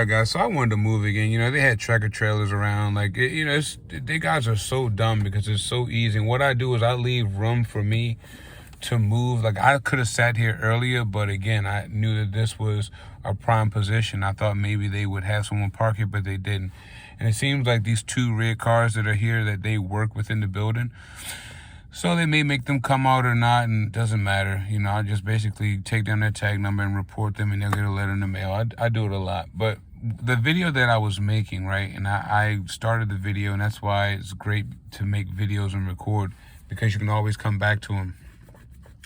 Alright, guys, so I wanted to move again. They had tractor trailers around. Like, they guys are so dumb because it's so easy. And what I do is I leave room for me to move. Like, I could have sat here earlier, but again, I knew that this was a prime position. I thought maybe they would have someone park here, but they didn't. And it seems like these two red cars that are here, that they work within the building. So they may make them come out or not, and it doesn't matter. I just basically take down their tag number and report them, and they'll get a letter in the mail. I do it a lot. But the video that I was making, right, and I started the video, and that's why it's great to make videos and record, because you can always come back to them.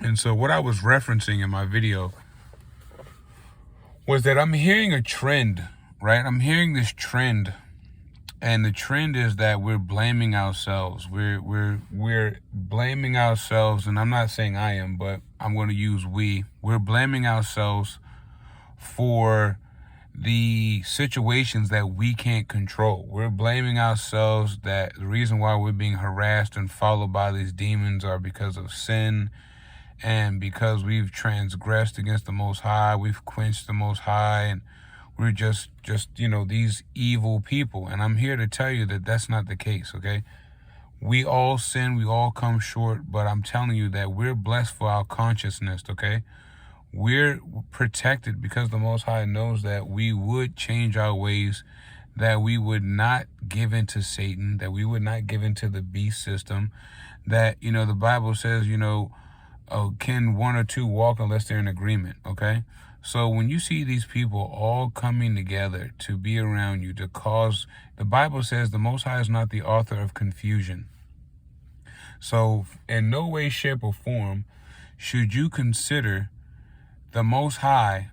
And so what I was referencing in my video was that I'm hearing a trend, right? I'm hearing this trend. And the trend is that we're blaming ourselves. We're blaming ourselves, and I'm not saying I am, but I'm going to use we. We're blaming ourselves for the situations that we can't control. We're blaming ourselves that the reason why we're being harassed and followed by these demons are because of sin, and because we've transgressed against the Most High, we've quenched the Most High, and we're just these evil people. And I'm here to tell you that that's not the case, okay? We all sin, we all come short, but I'm telling you that we're blessed for our consciousness, okay? We're protected because the Most High knows that we would change our ways, that we would not give in to Satan, that we would not give in to the beast system, that, the Bible says, can one or two walk unless they're in agreement, okay? So when you see these people all coming together to be around you, to cause, the Bible says the Most High is not the author of confusion. So in no way, shape, or form should you consider the Most High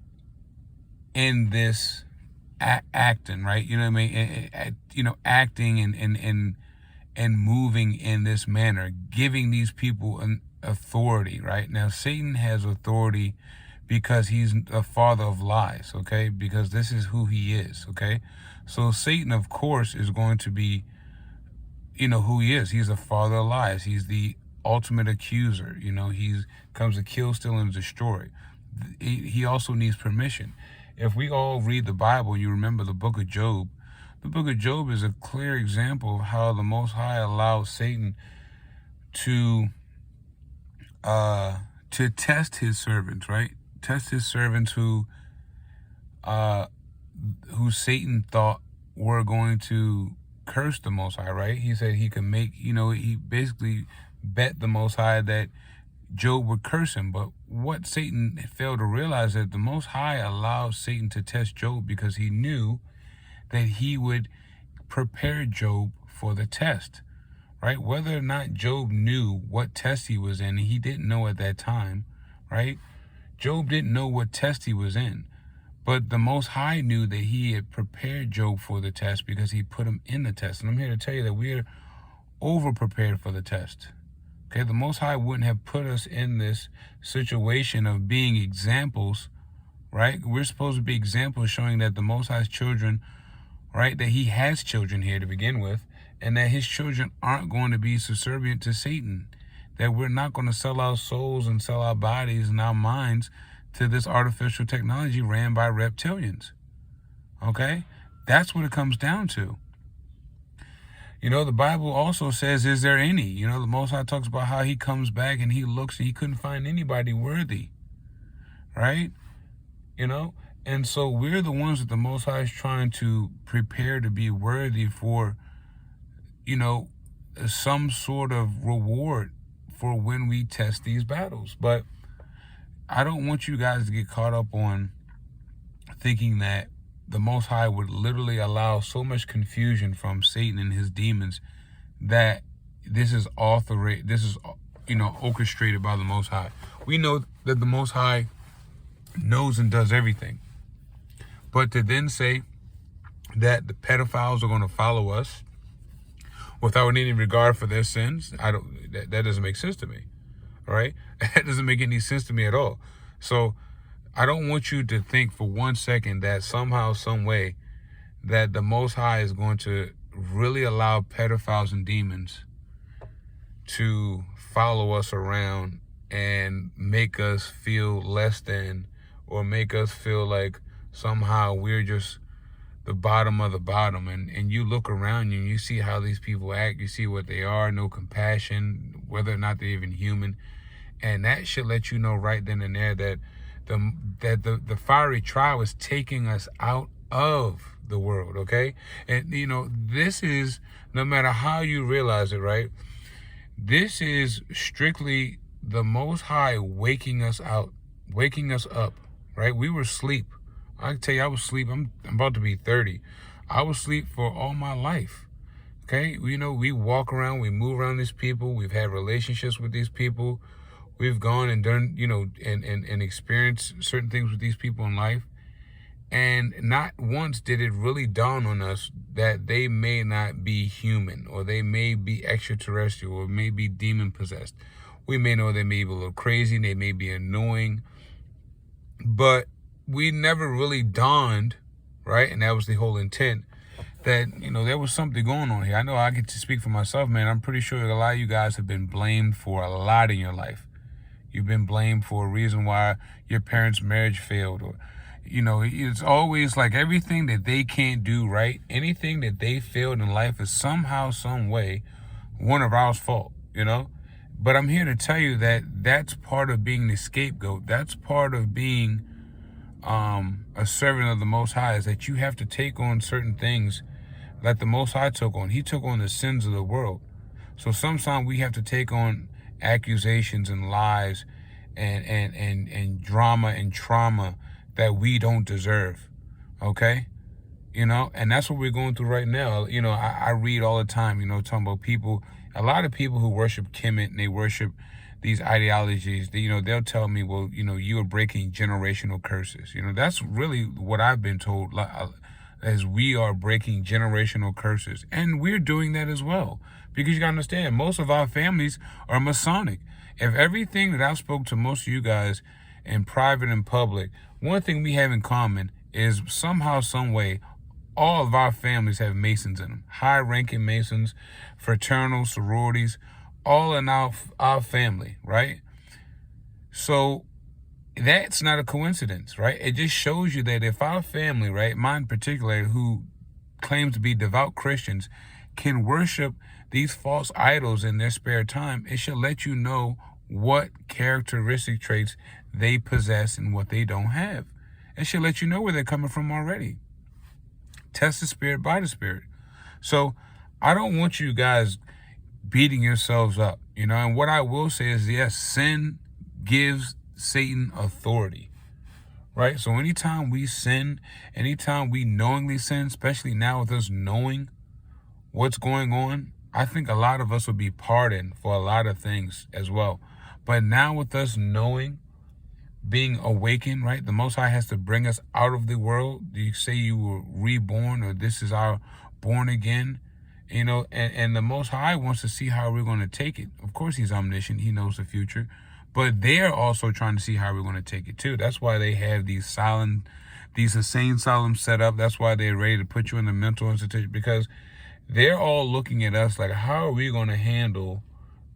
in this acting, right? You know what I mean? Acting and moving in this manner, giving these people an authority, right? Now, Satan has authority because he's a father of lies, okay? Because this is who he is, okay? So Satan, of course, is going to be, who he is. He's a father of lies. He's the ultimate accuser. He comes to kill, steal, and destroy. He also needs permission. If we all read the Bible, you remember the book of Job. The book of Job is a clear example of how the Most High allowed Satan to test his servants, right? Test his servants who Satan thought were going to curse the Most High, right? He said he could make, he basically bet the Most High that Job would curse him. But what Satan failed to realize is that the Most High allowed Satan to test Job because he knew that he would prepare Job for the test, right? Whether or not Job knew what test he was in, he didn't know at that time, right? Job didn't know what test he was in, but the Most High knew that he had prepared Job for the test because he put him in the test. And I'm here to tell you that we're over-prepared for the test, okay? The Most High wouldn't have put us in this situation of being examples, right? We're supposed to be examples showing that the Most High's children, right, that he has children here to begin with, and that his children aren't going to be subservient to Satan, that we're not going to sell our souls and sell our bodies and our minds to this artificial technology ran by reptilians, okay? That's what it comes down to. The Bible also says, is there any? The Most High talks about how he comes back and he looks and he couldn't find anybody worthy, right? And so we're the ones that the Most High is trying to prepare to be worthy for, some sort of reward for when we test these battles. But I don't want you guys to get caught up on thinking that the Most High would literally allow so much confusion from Satan and his demons that this is orchestrated by the Most High. We know that the Most High knows and does everything. But to then say that the pedophiles are going to follow us without any regard for their sins, that doesn't make sense to me. All right? That doesn't make any sense to me at all. So I don't want you to think for 1 second that somehow, some way, that the Most High is going to really allow pedophiles and demons to follow us around and make us feel less than, or make us feel like somehow we're just the bottom of the bottom, and you look around you and you see how these people act, you see what they are, no compassion, whether or not they're even human. And that should let you know right then and there that the fiery trial is taking us out of the world, okay? And this is, no matter how you realize it, right? This is strictly the Most High waking us out, waking us up, right? We were asleep. I can tell you, I was asleep. I'm about to be 30. I was asleep for all my life. Okay, we walk around, we move around these people, we've had relationships with these people, we've gone and done, and experienced certain things with these people in life. And not once did it really dawn on us that they may not be human, or they may be extraterrestrial, or may be demon possessed. We may know they may be a little crazy, they may be annoying, but we never really dawned, right? And that was the whole intent, that, there was something going on here. I know I get to speak for myself, man. I'm pretty sure that a lot of you guys have been blamed for a lot in your life. You've been blamed for a reason why your parents' marriage failed, or, it's always like everything that they can't do right, anything that they failed in life is somehow, some way, one of ours fault, But I'm here to tell you that that's part of being the scapegoat. That's part of being a servant of the Most High, is that you have to take on certain things that the Most High took on. He took on the sins of the world. So sometimes we have to take on accusations and lies and drama and trauma that we don't deserve. Okay? And that's what we're going through right now. I read all the time, talking about people, a lot of people who worship Kemet, and they worship these ideologies. They'll tell me, well, you are breaking generational curses. That's really what I've been told, as we are breaking generational curses. And we're doing that as well. Because you gotta understand, most of our families are Masonic. If everything that I've spoke to most of you guys in private and public, one thing we have in common is somehow, some way, all of our families have Masons in them. High-ranking Masons, fraternal sororities, all in our family, right? So that's not a coincidence, right? It just shows you that if our family, right, mine in particular, who claims to be devout Christians, can worship these false idols in their spare time, it should let you know what characteristic traits they possess and what they don't have. It should let you know where they're coming from already. Test the spirit by the spirit. So I don't want you guys beating yourselves up, and what I will say is, yes, sin gives Satan authority, right? So anytime we sin, anytime we knowingly sin, especially now with us knowing what's going on, I think a lot of us will be pardoned for a lot of things as well. But now with us knowing, being awakened, right? The Most High has to bring us out of the world. Do you say you were reborn, or this is our born again? And the Most High wants to see how we're going to take it. Of course, he's omniscient. He knows the future. But they're also trying to see how we're going to take it too. That's why they have these insane asylums set up. That's why they're ready to put you in the mental institution, because they're all looking at us like, how are we going to handle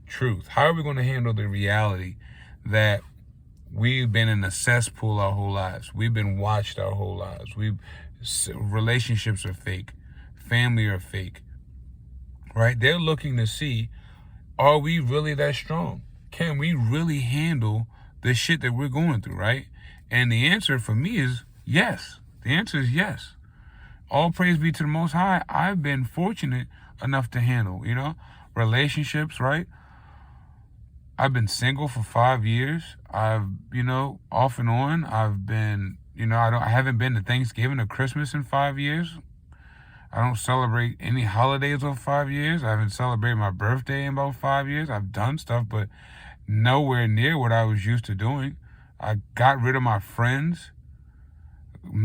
truth? How are we going to handle the reality that we've been in a cesspool our whole lives? We've been watched our whole lives. Relationships are fake. Family are fake. Right? They're looking to see, are we really that strong? Can we really handle the shit that we're going through, right? And the answer for me is yes. The answer is yes. All praise be to the Most High. I've been fortunate enough to handle, relationships, right? I've been single for 5 years. I've, off and on. I've been, I haven't been to Thanksgiving or Christmas in 5 years. I don't celebrate any holidays over 5 years. I haven't celebrated my birthday in about 5 years. I've done stuff, but nowhere near what I was used to doing. I got rid of my friends,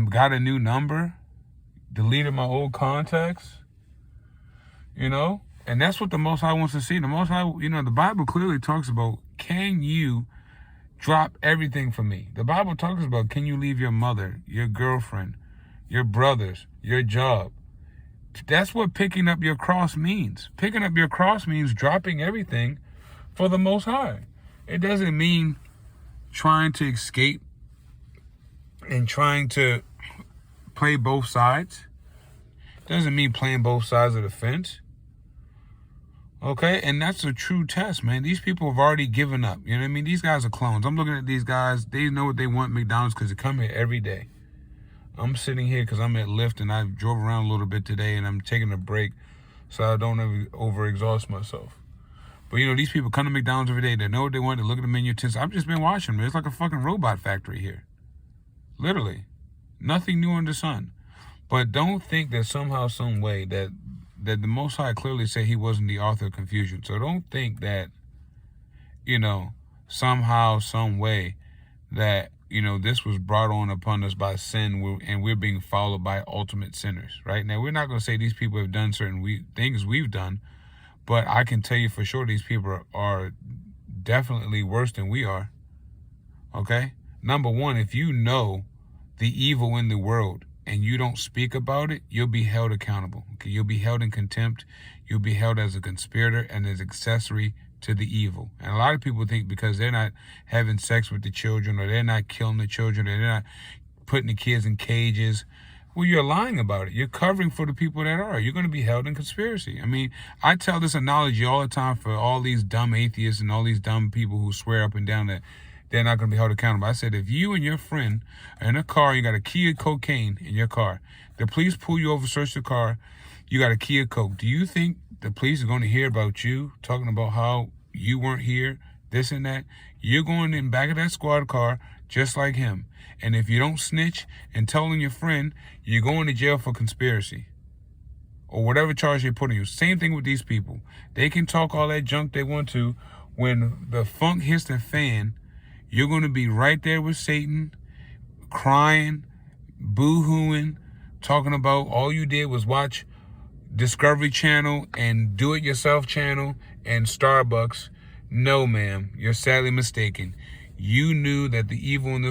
got a new number, deleted my old contacts, and that's what the Most High wants to see. The Most High, the Bible clearly talks about, can you drop everything for me? The Bible talks about, can you leave your mother, your girlfriend, your brothers, your job? That's what picking up your cross means. Picking up your cross means dropping everything for the Most High. It doesn't mean trying to escape and trying to play both sides. Doesn't mean playing both sides of the fence. Okay, and that's a true test, man. These people have already given up. You know what I mean? These guys are clones. I'm looking at these guys. They know what they want McDonald's because they come here every day. I'm sitting here because I'm at Lyft and I drove around a little bit today and I'm taking a break so I don't overexhaust myself. But, you know, these people come to McDonald's every day. They know what they want. They look at the menu. I've just been watching them. It's like a fucking robot factory here. Literally. Nothing new under the sun. But don't think that somehow, some way that the Most High clearly said he wasn't the author of confusion. So don't think that, you know, somehow, some way that, you know, this was brought on upon us by sin and we're being followed by ultimate sinners, right? Now, we're not going to say these people have done certain things we've done, but I can tell you for sure these people are definitely worse than we are, okay? Number one, if you know the evil in the world and you don't speak about it, you'll be held accountable. Okay? You'll be held in contempt. You'll be held as a conspirator and as accessory to the evil. And a lot of people think because they're not having sex with the children or they're not killing the children or they're not putting the kids in cages, well, you're lying about it. You're covering for the people that are. You're going to be held in conspiracy. I mean, I tell this analogy all the time for all these dumb atheists and all these dumb people who swear up and down that they're not going to be held accountable. I said, if you and your friend are in a car, you got a key of cocaine in your car, the police pull you over, search the car, you got a key of coke. Do you think the police are going to hear about you talking about how you weren't here, this and that? You're going in back of that squad car just like him. And if you don't snitch and tell on your friend, you're going to jail for conspiracy or whatever charge they put on you. Same thing with these people. They can talk all that junk they want to. When the funk hits the fan, you're going to be right there with Satan, crying, boo-hooing, talking about all you did was watch Discovery Channel and Do-It-Yourself Channel and Starbucks. No, ma'am, you're sadly mistaken. You knew that the evil in this